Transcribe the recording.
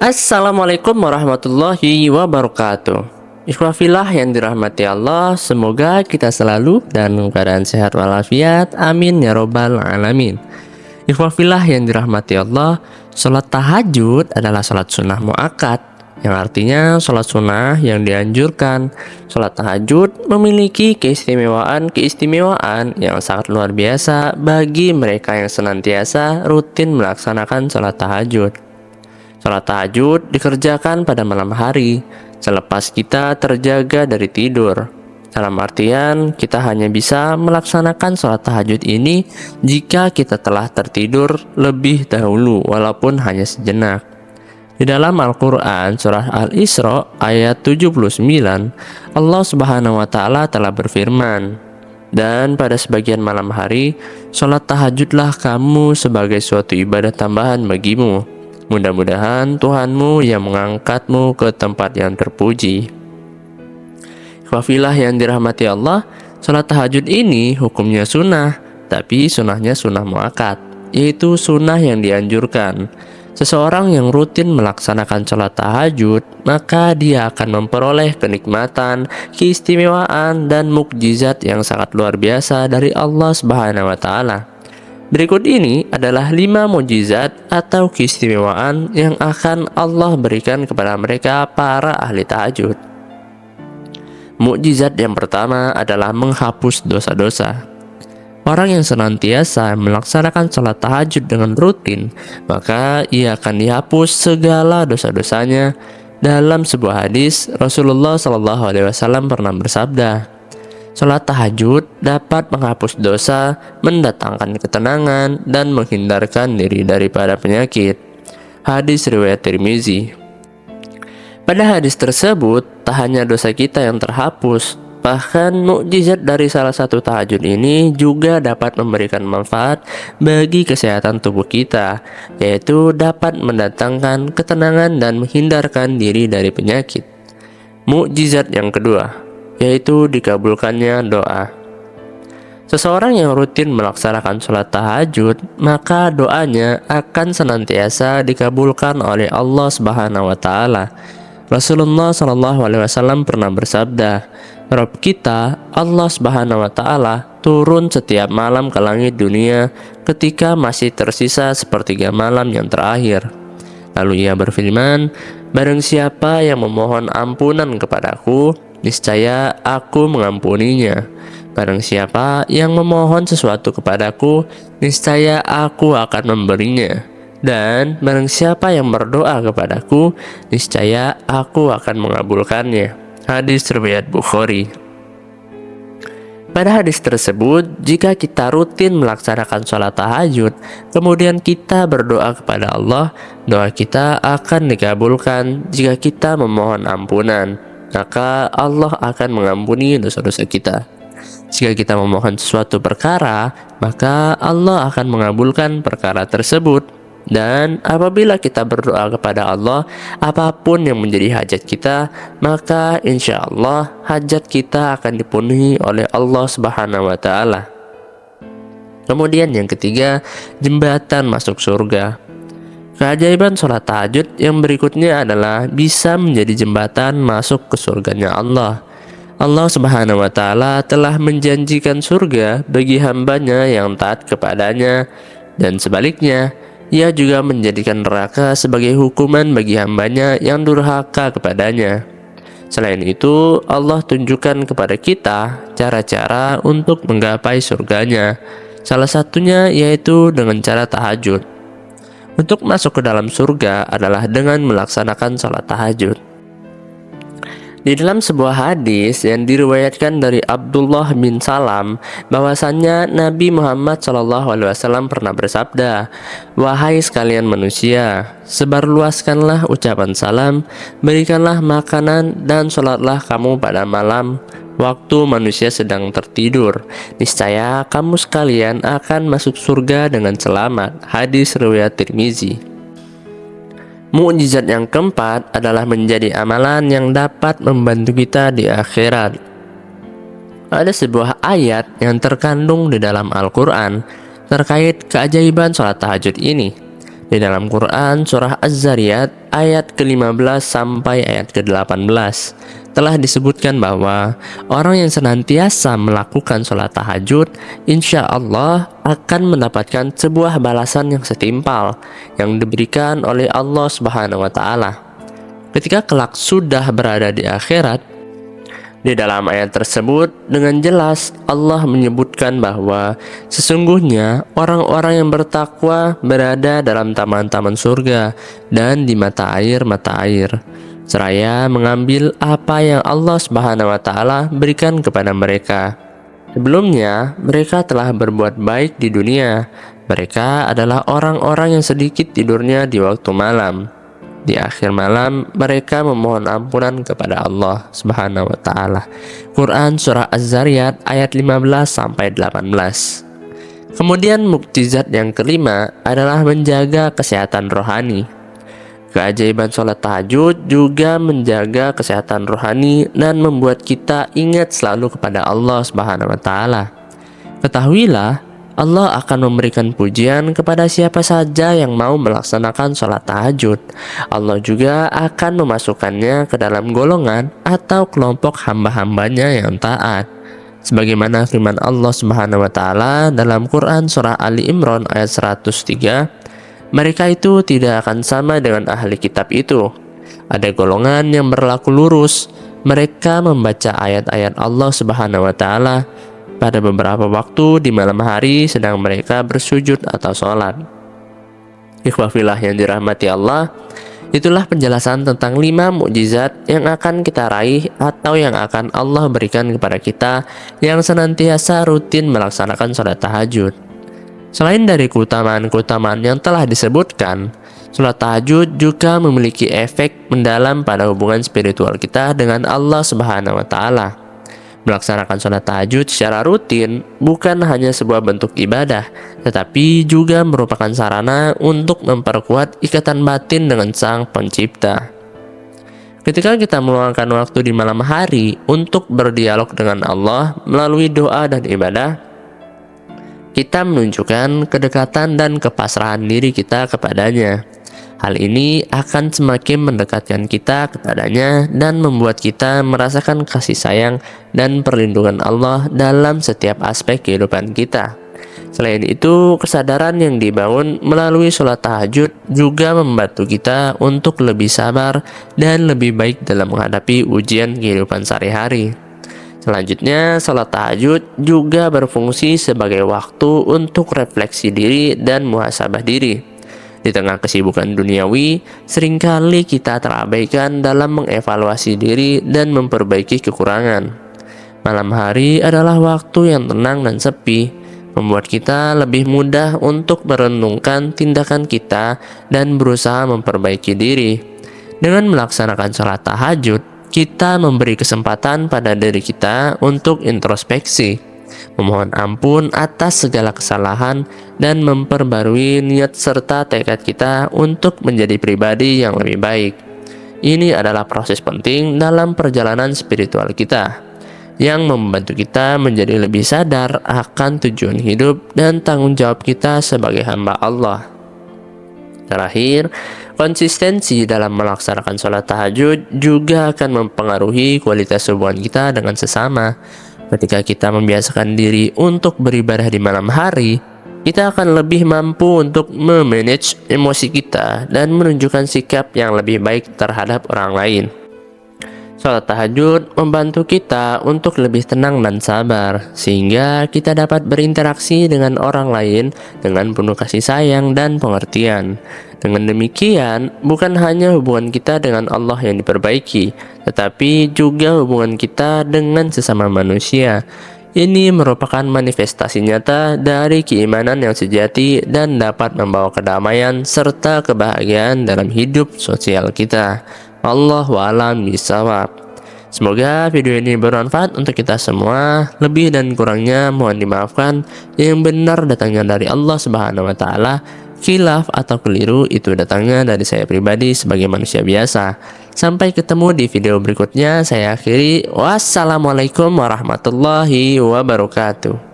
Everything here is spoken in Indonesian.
Assalamualaikum warahmatullahi wabarakatuh. Ikhwafillah yang dirahmati Allah, semoga kita selalu dalam keadaan sehat walafiat. Amin ya robbal alamin. Ikhwafillah yang dirahmati Allah, sholat tahajud adalah sholat sunnah muakkad, yang artinya sholat sunnah yang dianjurkan. Sholat tahajud memiliki keistimewaan yang sangat luar biasa bagi mereka yang senantiasa rutin melaksanakan sholat tahajud. Sholat tahajud dikerjakan pada malam hari, selepas kita terjaga dari tidur. Dalam artian, kita hanya bisa melaksanakan sholat tahajud ini jika kita telah tertidur lebih dahulu, walaupun hanya sejenak. Di dalam Al-Quran, surah Al-Isra ayat 79, Allah Subhanahu wa Ta'ala telah berfirman, "Dan pada sebagian malam hari, sholat tahajudlah kamu sebagai suatu ibadah tambahan bagimu. Mudah-mudahan Tuhanmu yang mengangkatmu ke tempat yang terpuji." Wafilah yang dirahmati Allah, sholat tahajud ini hukumnya sunnah, tapi sunnahnya sunnah muakkad, yaitu sunnah yang dianjurkan. Seseorang yang rutin melaksanakan sholat tahajud, maka dia akan memperoleh kenikmatan, keistimewaan, dan mukjizat yang sangat luar biasa dari Allah Subhanahu wa Ta'ala. Berikut ini adalah 5 mukjizat atau keistimewaan yang akan Allah berikan kepada mereka para ahli tahajud. Mukjizat yang pertama adalah menghapus dosa-dosa. Orang yang senantiasa melaksanakan sholat tahajud dengan rutin, maka ia akan dihapus segala dosa-dosanya. Dalam sebuah hadis, Rasulullah SAW pernah bersabda, "Sholat tahajud dapat menghapus dosa, mendatangkan ketenangan, dan menghindarkan diri daripada penyakit." Hadis riwayat Tirmizi. Pada hadis tersebut, tak hanya dosa kita yang terhapus, bahkan mukjizat dari salah satu tahajud ini juga dapat memberikan manfaat bagi kesehatan tubuh kita, yaitu dapat mendatangkan ketenangan dan menghindarkan diri dari penyakit. Mukjizat yang kedua, yaitu dikabulkannya doa. Seseorang yang rutin melaksanakan sholat tahajud, maka doanya akan senantiasa dikabulkan oleh Allah Subhanahu wa Ta'ala. Rasulullah SAW pernah bersabda, "Rabb kita, Allah Subhanahu wa Ta'ala, turun setiap malam ke langit dunia ketika masih tersisa sepertiga malam yang terakhir. Lalu ia berfirman, barang siapa yang memohon ampunan kepadaku, niscaya aku mengampuninya. Barang siapa yang memohon sesuatu kepadaku, niscaya aku akan memberinya. Dan barang siapa yang berdoa kepadaku, niscaya aku akan mengabulkannya." Hadis riwayat Bukhari. Pada hadis tersebut, jika kita rutin melaksanakan sholat tahajud, kemudian kita berdoa kepada Allah, doa kita akan dikabulkan. Jika kita memohon ampunan, maka Allah akan mengampuni dosa-dosa kita. Jika kita memohon sesuatu perkara, maka Allah akan mengabulkan perkara tersebut. Dan apabila kita berdoa kepada Allah, apapun yang menjadi hajat kita, maka insya Allah hajat kita akan dipenuhi oleh Allah Subhanahu wa Ta'ala. Kemudian yang ketiga, jembatan masuk surga. Keajaiban sholat tahajud yang berikutnya adalah bisa menjadi jembatan masuk ke surganya Allah. Allah Subhanahu wa Ta'ala telah menjanjikan surga bagi hambanya yang taat kepadanya, dan sebaliknya, ia juga menjadikan neraka sebagai hukuman bagi hambanya yang durhaka kepadanya. Selain itu, Allah tunjukkan kepada kita cara-cara untuk menggapai surganya. Salah satunya yaitu dengan cara tahajud. Untuk masuk ke dalam surga adalah dengan melaksanakan sholat tahajud. Di dalam sebuah hadis yang diriwayatkan dari Abdullah bin Salam, bahwasannya Nabi Muhammad SAW pernah bersabda, "Wahai sekalian manusia, sebarluaskanlah ucapan salam, berikanlah makanan, dan sholatlah kamu pada malam waktu manusia sedang tertidur. Niscaya kamu sekalian akan masuk surga dengan selamat." Hadis riwayat Tirmizi. Mukjizat yang keempat adalah menjadi amalan yang dapat membantu kita di akhirat. Ada sebuah ayat yang terkandung di dalam Al-Quran terkait keajaiban sholat tahajud ini. Di dalam Quran surah Az-Zariyat ayat ke-15 sampai ayat ke-18 telah disebutkan bahwa orang yang senantiasa melakukan sholat tahajud insya Allah akan mendapatkan sebuah balasan yang setimpal yang diberikan oleh Allah Subhanahu wa Ta'ala. Ketika kelak sudah berada di akhirat, di dalam ayat tersebut dengan jelas Allah menyebutkan bahwa sesungguhnya orang-orang yang bertakwa berada dalam taman-taman surga dan di mata air, seraya mengambil apa yang Allah Subhanahu wa Ta'ala berikan kepada mereka. Sebelumnya, mereka telah berbuat baik di dunia. Mereka adalah orang-orang yang sedikit tidurnya di waktu malam. Di akhir malam, mereka memohon ampunan kepada Allah Subhanahu wa Ta'ala. Quran Surah Az-Zariyat ayat 15 sampai 18. Kemudian mukjizat yang kelima adalah menjaga kesehatan rohani. Keajaiban sholat tahajud juga menjaga kesehatan rohani dan membuat kita ingat selalu kepada Allah Subhanahu wa Ta'ala. Ketahuilah, Allah akan memberikan pujian kepada siapa saja yang mau melaksanakan sholat tahajud. Allah juga akan memasukkannya ke dalam golongan atau kelompok hamba-hambanya yang taat. Sebagaimana firman Allah Subhanahu wa Ta'ala dalam Quran Surah Ali Imran ayat 103, mereka itu tidak akan sama dengan ahli kitab itu. Ada golongan yang berlaku lurus. Mereka membaca ayat-ayat Allah Subhanahu wa Ta'ala pada beberapa waktu di malam hari sedang mereka bersujud atau sholat. Ikhwah fillah yang dirahmati Allah, itulah penjelasan tentang 5 mukjizat yang akan kita raih atau yang akan Allah berikan kepada kita yang senantiasa rutin melaksanakan sholat tahajud. Selain dari keutamaan-keutamaan yang telah disebutkan, sholat tahajud juga memiliki efek mendalam pada hubungan spiritual kita dengan Allah Subhanahu wa Ta'ala. Melaksanakan sholat tahajud secara rutin bukan hanya sebuah bentuk ibadah, tetapi juga merupakan sarana untuk memperkuat ikatan batin dengan Sang Pencipta. Ketika kita meluangkan waktu di malam hari untuk berdialog dengan Allah melalui doa dan ibadah, kita menunjukkan kedekatan dan kepasrahan diri kita kepadanya. Hal ini akan semakin mendekatkan kita kepadanya dan membuat kita merasakan kasih sayang dan perlindungan Allah dalam setiap aspek kehidupan kita. Selain itu, kesadaran yang dibangun melalui sholat tahajud juga membantu kita untuk lebih sabar dan lebih baik dalam menghadapi ujian kehidupan sehari-hari. Selanjutnya, sholat tahajud juga berfungsi sebagai waktu untuk refleksi diri dan muhasabah diri. Di tengah kesibukan duniawi, seringkali kita terabaikan dalam mengevaluasi diri dan memperbaiki kekurangan. Malam hari adalah waktu yang tenang dan sepi, membuat kita lebih mudah untuk merenungkan tindakan kita dan berusaha memperbaiki diri. Dengan melaksanakan sholat tahajud, kita memberi kesempatan pada diri kita untuk introspeksi, memohon ampun atas segala kesalahan, dan memperbarui niat serta tekad kita untuk menjadi pribadi yang lebih baik. Ini adalah proses penting dalam perjalanan spiritual kita, yang membantu kita menjadi lebih sadar akan tujuan hidup dan tanggung jawab kita sebagai hamba Allah. Terakhir, konsistensi dalam melaksanakan sholat tahajud juga akan mempengaruhi kualitas hubungan kita dengan sesama. Ketika kita membiasakan diri untuk beribadah di malam hari, kita akan lebih mampu untuk memanage emosi kita dan menunjukkan sikap yang lebih baik terhadap orang lain. Sholat tahajud membantu kita untuk lebih tenang dan sabar, sehingga kita dapat berinteraksi dengan orang lain dengan penuh kasih sayang dan pengertian. Dengan demikian, bukan hanya hubungan kita dengan Allah yang diperbaiki, tetapi juga hubungan kita dengan sesama manusia. Ini merupakan manifestasi nyata dari keimanan yang sejati dan dapat membawa kedamaian serta kebahagiaan dalam hidup sosial kita. Allahu a'lam bishawab. Semoga video ini bermanfaat untuk kita semua. Lebih dan kurangnya mohon dimaafkan. Yang benar datangnya dari Allah Subhanahu wa Ta'ala. Khilaf atau keliru itu datangnya dari saya pribadi sebagai manusia biasa. Sampai ketemu di video berikutnya. Saya akhiri. Wassalamualaikum warahmatullahi wabarakatuh.